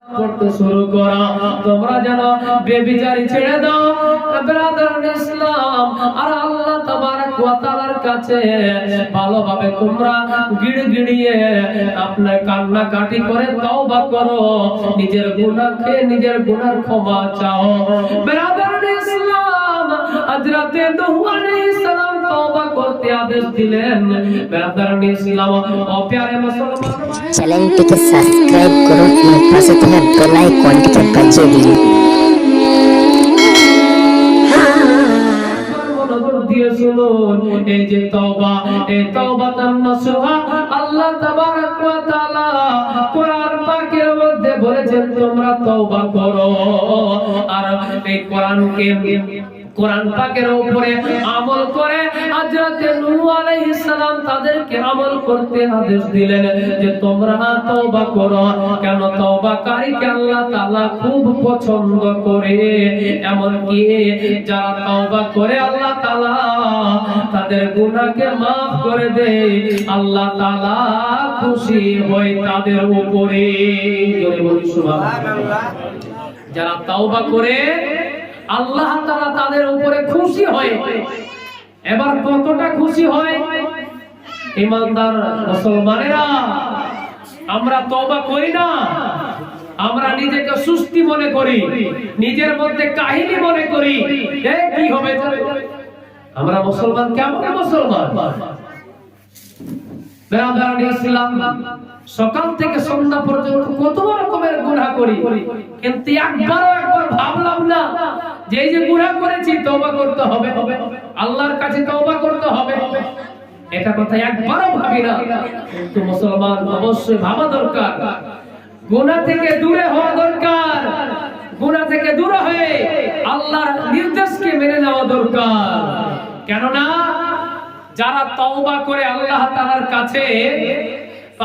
করতে শুরু করো, তোমরা যেন বেবিচারি ছেড়ে দাও ব্রাদার ইসলাম। আর আল্লাহ তাবারক ওয়া তাআলার কাছে ভালোভাবে তোমরা গিড়গিড়িয়ে আপনার কান্নাকাটি করে তওবা করো, নিজের নিজের গুনার ক্ষমা চাও। ব্রাদার ইসলাম, হযরতে নূহ আলাইহিস সালাম তওবা করতে আদেশ দিলেন। ব্রাদার ইসলাম, ও প্যারে মুসলমান, চ্যানেলটিকে সাবস্ক্রাইব করুন এবং পাশে থাকা বেল আইকনটিকে বাজিয়ে দিন। এই যে তওবা, এই তওবাতান নাসুহা আল্লাহ তাবারক ওয়া তাআলা কোরআন পাকের মধ্যে বলেছেন তোমরা তওবা করো। আর এই কোরআন পাকের উপরে আমল করে হযরতে নূহ আলাইহিস সালাম তাদেরকে আমল করতে আদেশ দিলেন যে তোমরা তওবা করো। কেন? তওবাকারীকে আল্লাহ তাআলা খুব পছন্দ করে। এমনকি যারা তওবা করে আল্লাহ তাআলা তাদের গুনাহকে maaf করে দেয়, আল্লাহ তাআলা খুশি হয় তাদের উপরে। জোরে বলি সুবহানাল্লাহ। যারা তওবা করে আল্লাহ তাআলা তাদের উপরে খুশি হয়। এবার কতটা খুশি হয়? ঈমানদার মুসলমানেরা, আমরা তওবা করি না, আমরা নিজেকে সুস্তি মনে করি, নিজের মধ্যে কাহিনী মনে করি। কি হবে? আমরা মুসলমান কেমন মুসলমান? ব্রাদার ইসলাম, সকাল থেকে সন্ধ্যা পর্যন্ত কত রকমের গুনাহ করি, কিন্তু একবার ভাবলাম না যে এই যে গুনাহ করেছি তওবা করতে হবে, আল্লাহর কাছে তওবা করতে হবে। এটা কথা একবারও ভাবি না। কিন্তু মুসলমান অবশ্যই ভাবা দরকার, গুনাহ থেকে দূরে হওয়া দরকার, গুনাহ থেকে দূরে হয়ে আল্লাহর নির্দেশকে মেনে নেওয়া দরকার। কেননা যারা তওবা করে আল্লাহ তাআলার কাছে,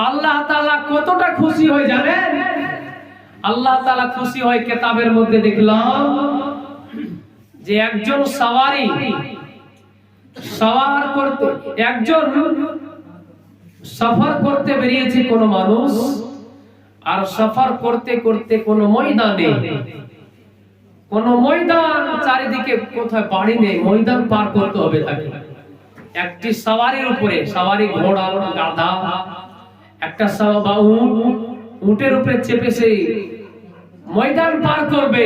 আল্লাহ তাআলা কতটা খুশি হয় জানেন? আল্লাহ তাআলা খুশি হয়, কিতাবের মধ্যে দেখলাম যে একজন সফর করতে বেরিয়েছে কোন মানুষ, আর সফর করতে করতে কোন ময়দান চারিদিকে কোথায় বাড়ি নেই, ময়দান পার করতে হবে তাকে। একটি সওয়ারির উপরে, সওয়ারি ঘোড়া, গাধা, একটা উটের উপরে চেপে সেই ময়দান পার করবে।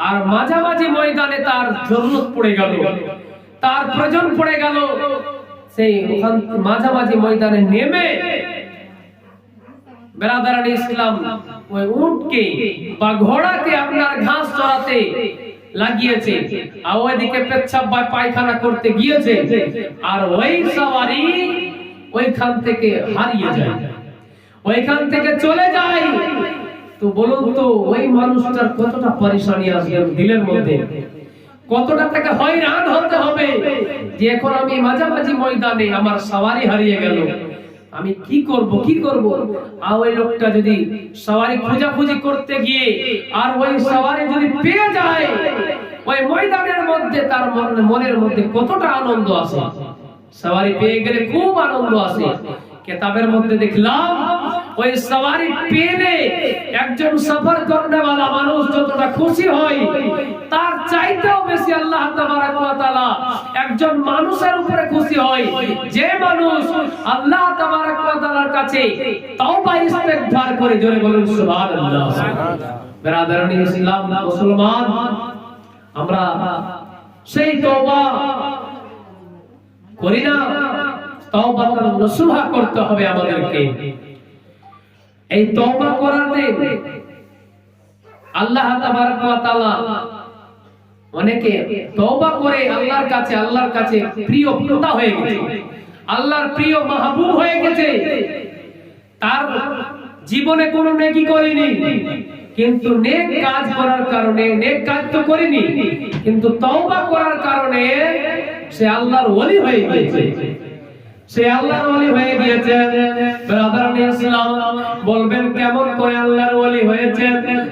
আর মাঝামাঝি ময়দানে তার জরুরত পড়ে গেল, তার প্রয়োজন পড়ে গেল। সেই মাঝামাঝি ময়দানে নেমে ব্রাদারান ইসলাম ওই উটকে বা ঘোড়াকে আপনার ঘাস চড়াতে লাগিয়েছে, আর ওইদিকে পেচ্ছাপ বা পায়খানা করতে গিয়েছে, আর ওই সওয়ারি ওইখান থেকে হারিয়ে যায়, ওইখান থেকে চলে যায়। তো বলুন তো ওই মানুষটার কতটা পরেশানি আসবে দিলের মধ্যে, কতটা তাকে হয়রান হতে হবে যে এখন আমি মাঝামাঝি ময়দানে আমার সওয়ারি হারিয়ে গেল, আমি কি করব। আর ওই লোকটা যদি সওয়ারি খোঁজাখুঁজি করতে গিয়ে আর ওই সওয়ারি যদি পেয়ে যায়, ওই ময়দানের মধ্যে তার মনের মধ্যে কতটা আনন্দ আসে। সওয়ারি পেয়ে গেলে খুব আনন্দ আসে। কিতাবের মধ্যে দেখলাম ওই সওয়ারি পেলে একজন সফর করনেওয়ালা মানুষ যতটা খুশি হয়, তার চাইতেও বেশি আল্লাহ তাবারক ওয়া তাআলা একজন মানুষের উপরে খুশি হয় যে মানুষ আল্লাহ তাবারক ওয়া তাআলার কাছে তওবা ইস্তেগফার করে। জোরে বলুন সুবহানাল্লাহ। ব্রাদারানি ইসলাম, মুসলমান, আমরা সেই তওবা করি না। তওবাতান নাসুহা করতে হবে আমাদেরকে। এই তওবা করাতে আল্লাহ তাবারক ওয়া তাআলা অনেকে তওবা করে আল্লাহর কাছে প্রিয় পিতা হয়ে গেছে, আল্লাহর প্রিয় মাহবুব হয়ে গেছে। তার জীবনে কোনো নেকি করেনি, কিন্তু নেক কাজ করার কারণে, নেক কাজ তো করেনি, কিন্তু তওবা করার কারণে সে আল্লাহর ওলি হয়ে গেছে। সে আল্লাহর ওলি হয়ে গিয়েছে। ব্রাদার ইসলাম বলবেন কেমন করে আল্লাহর ওলি হয়েছে?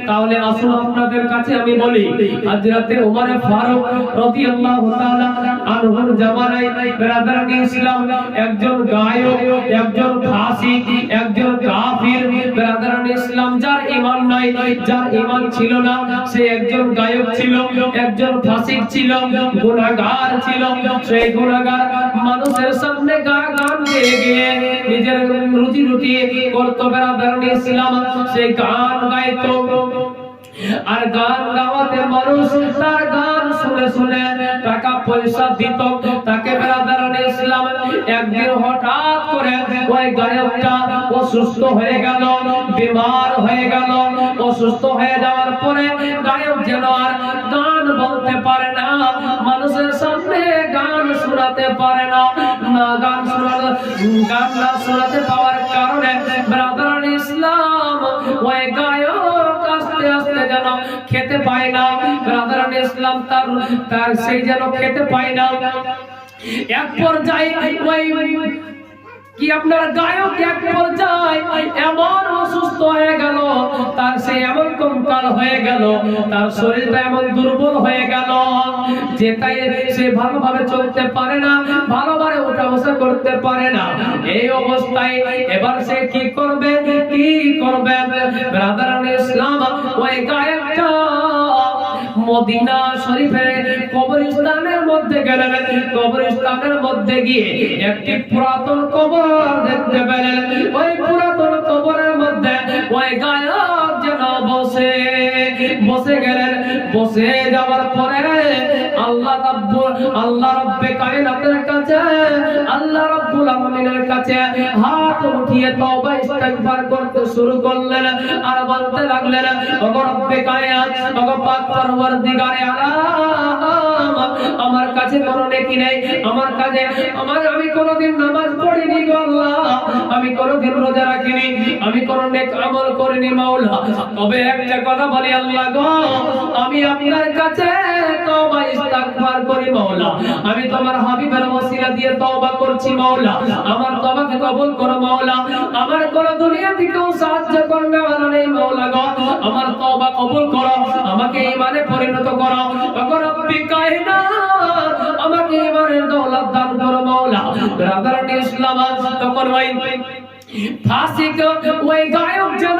তাহলে আসুন আপনাদের কাছে আমি বলি, হযরতে ওমর ফারুক রাদিয়াল্লাহু তাআলা আনহুর জামানায় ব্রাদার ইসলাম একজন গায়ক, একজন ফাসিক, একজন কাফির, ব্রাদার ইসলাম যার ঈমান নাই, যার ঈমান ছিল না, সে একজন গায়ক ছিল, একজন ফাসিক ছিল, গুনাহগার ছিল। সেই গুনাহগার মানুষের সামনে গান গেয়ে গিয়ে নিজের রুজি রুটি করতো। ব্রাদার ইসলাম সেই গান গাইতো, আর গান গাওয়াতে মানুষ তার গান শুনে শুনে টাকা পয়সা দিত তাকে। ব্রাদার ইসলাম একদিন হঠাৎ করে ওই গায়কটা অসুস্থ হয়ে গেল, বিমার হয়ে গেল। অসুস্থ হয়ে যাওয়ার পরে গায়ক যেন আর গান বলতে পারে না, মানুষের সামনে গান শোনাতে পারে না। গান না শোনাতে পাওয়ার কারণে ব্রাদার ইসলাম ওই গায়ক আস্তে আস্তে যেন খেতে পায় না। ব্রাদার ইসলাম তার সেই যেন খেতে পায় না। এক পর্যায়ে ওই কি আপনার গায়ক এক পর্যায়ে এমন অসুস্থ হয়ে গেল, তার সে এমন কঙ্কাল হয়ে গেল, তার শরীরটা এমন দুর্বল হয়ে গেল যে তাই সে ভালোভাবে চলতে পারে না, ভালোভাবে উঠা বসা করতে পারে না। এই অবস্থায় এবার সে কি করবে? ব্রাদার ইসলাম ওই গায়কটা মদিনা শরীফের কবরস্থানের মধ্যে গেলেন। কবরস্থানের মধ্যে গিয়ে একটি পুরাতন কবর দেখতে পেলেন। ওই পুরাতন কবরের মধ্যে ওই গায়ক যেন বসে গেলেন। বসে যাওয়ার পরে আল্লাহ রাব্বে কায়নাতের কাছে, আল্লাহ রাব্বুল আলামিনের কাছে হাত উঠিয়ে তওবা ইস্তিগফার করতে শুরু করলেন আর বলতে লাগলেন, ওগো রব্বে কায়নাত, ওগো পাক পরওয়ারদিগারে আলাম, আমার কাছে কোনো নেকি নেই, আমি কোনোদিন নামাজ পড়িনি গো আল্লাহ, আমি কোনোদিন রোজা রাখিনি, আমি কোনো নেক আমল করিনি মাওলা। তবে একটা কথা বলি আল্লাহ গো, আমি আপনার কাছে তওবা ইস্তিগফার করি মাওলা, আমি তোমার হাবিবের ওসিলা দিয়ে তওবা করছি মাওলা, আমার তওবাকে কবুল করো মাওলা। আমার কোনো দুনিয়া থেকেও সাহায্য করবে ওয়ালা নেই মাওলা গো, আমার তওবা কবুল করো, আমাকে ঈমানে পরিণত করো। ওগো রব্বে কায়নাত, আমাকে ঈমানের দৌলত দান করো মাওলা। ব্রাদার ইসলাম তখন ওই ফাসিক ওই গায়ক যেন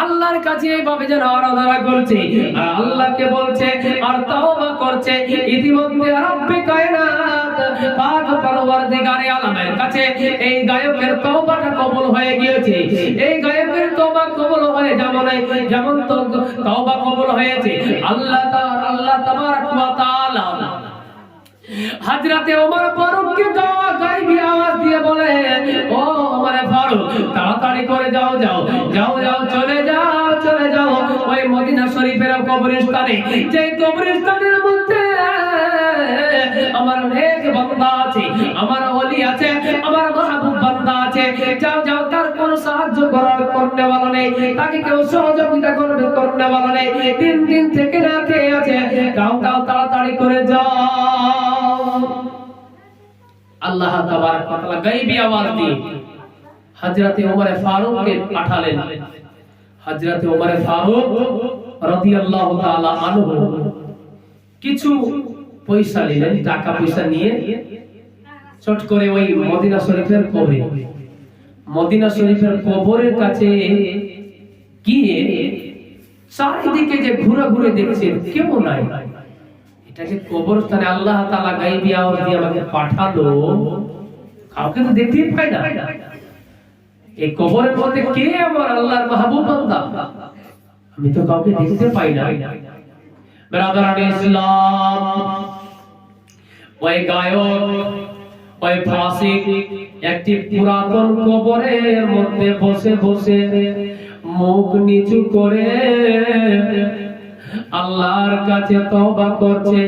আল্লাহর কাছে এইভাবে যেন আরাধনা করছে আর আল্লাহকে বলছে আর তওবা করছে। ইতিমধ্যে রব্বে কায়নাত পাক পরওয়ারদিগারে আলমের কাছে এই গায়কের তওবাটা কবুল হয়ে গিয়েছে। এই গায়কের তওবা কবুল হয়ে যেমন তওবা কবুল হয়েছে, আল্লাহ তাবারক ওয়া তাআলা হযরতে ওমর ফারুককে গায়বী আওয়াজ দিয়ে বলে, ও ওমর ফারুক, তাড়াতাড়ি করে যাও চলে যাও ওই মদিনা শরীফের কবরস্থানে, যে কবরস্থানের মধ্যে আমার নেক বান্দা আছে, আমার ওলি আছে, আমার মাহবুব বান্দা আছে। যাও, তার কোনো সাহায্য করতে वाला নেই, তাকে কেউ সহযোগিতা করতে वाला নেই। 3 দিন থেকে না খেয়ে আছে, যাও তাড়াতাড়ি করে যাও। আল্লাহ তাবারক ওয়া তাআলা গায়বী আওয়াজ দিয়ে হযরতে ওমর ফারুককে পাঠালেন। হযরতে ওমর ফারুক রাদিয়াল্লাহু তাআলা আনহু কিছু পয়সা নিলেন, টাকা পয়সা নিয়ে চট করে ওই মদিনা শরীফের কবরের কাছে গিয়ে চারিদিকে যে ঘুরে দেখছেন কেউ নাই। এটাকে কবরস্থানে আল্লাহ তাআলা গায়বী আওয়াজ দিয়ে আমাকে পাঠালো, কাউকে তো দেখতেই পাই না। এই কবরের মধ্যে কে আমার আল্লাহর মাহবুব বান্দা, আমি তো কাউকে দেখতে পাই না। ব্রাদার ইসলাম ওই গায়ক, ওই ফাসিক একটি পুরাতন কবরের মধ্যে বসে মুখ নিচু করে আল্লাহর কাছে তওবা করছে।